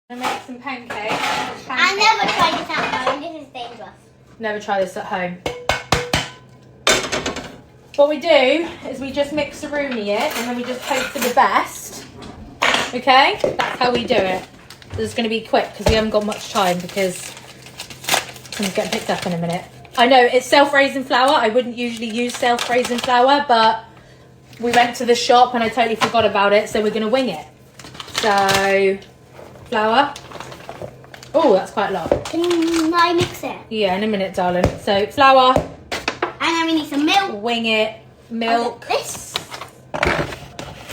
I'm gonna make some pancakes. I never tried this at home. This is dangerous. Never try this at home. What we do is we just mix rooney it and then we just hope for the best. Okay? That's how we do it. This is going to be quick because we haven't got much time because things get picked up in a minute. I know it's self-raising flour. I wouldn't usually use self-raising flour, but we went to the shop and I totally forgot about it, so we're going to wing it. So, flour. Oh, that's quite a lot. Can I mix it? Yeah, in a minute, darling. So, flour. And then we need some milk. Wing it. Milk. This.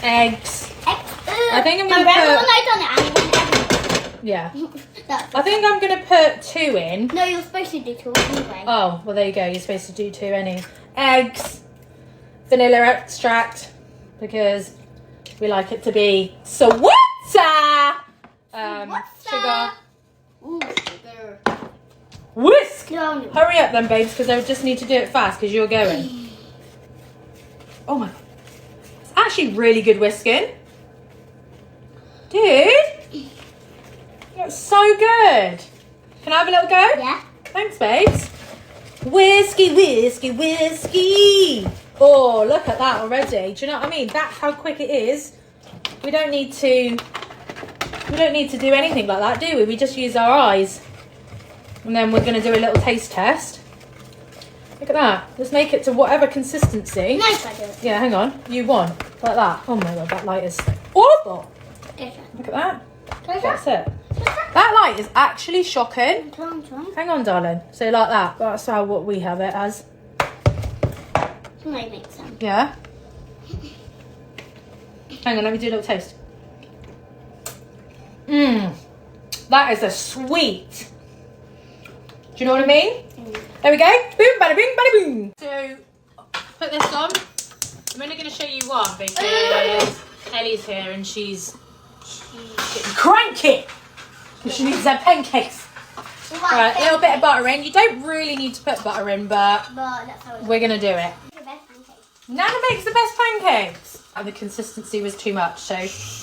Eggs. I think I'm going going to to put... I done it. And we Yeah. That's I think I'm going to put 2 in. No, you're supposed to do 2 anyway. Oh, well, there you go. You're supposed to do 2 any. Eggs. Vanilla extract. Because we like it to be sweeter. Sugar. Ooh, sugar. Whisk. No. Hurry up then, babes, because I just need to do it fast because you're going. Oh my God. It's actually really good whisking. Dude. That's so good. Can I have a little go? Yeah. Thanks, babes. Whiskey, whiskey, whiskey. Oh, look at that already. Do you know what I mean? That's how quick it is. We don't need to do anything like that, do we? We just use our eyes. And then we're going to do a little taste test. Look at that. Let's make it to whatever consistency. Nice, I do it. Yeah, hang on. You won. Like that. Oh my God, that light is awful. Look at that. That's it. That light is actually shocking. Hang on, darling. So like that. That's how what we have it as. Can I make some? Yeah. Hang on, let me do a little taste. Mmm. That is a sweet. Do you know what I mean? There we go. Boom, bada bing, bada boom. So, put this on. I'm only going to show you one because Ellie's here and she's getting cranky because she needs her pancakes. Right, a little bit of butter in. You don't really need to put butter in, but that's how we're going to do it. Nana makes the best pancakes. And the consistency was too much, so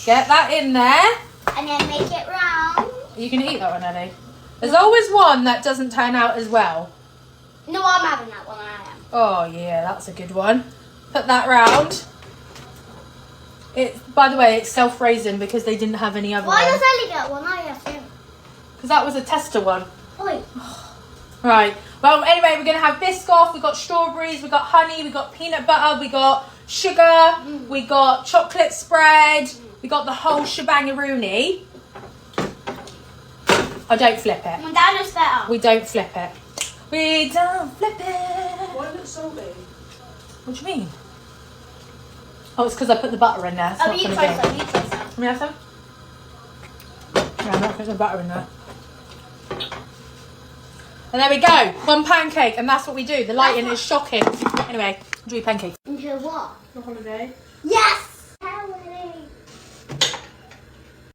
get that in there. And then make it round. You can eat that one, Ellie. There's always one that doesn't turn out as well. No, I'm having that one. I am. Oh yeah, that's a good one. Put that round. By the way, it's self-raising because they didn't have any other Why one. does Ellie get one? I have 2. Because that was a tester one. Oi. Right. Well, anyway, we're going to have Biscoff. We've got strawberries. We've got honey. We've got peanut butter. We got sugar. We got chocolate spread. We got the whole shebang-a-rooney. I don't flip it. My dad is better. We don't flip it. We don't flip it. Why is it salty? What do you mean? Oh, it's because I put the butter in there. It's not you gonna try go. some. You try some. Can we have some? Yeah, I'm not putting the butter in there. And there we go. 1 pancake, and that's what we do. The lighting is shocking. Anyway, enjoy your pancake. Into what? The holiday. Yes!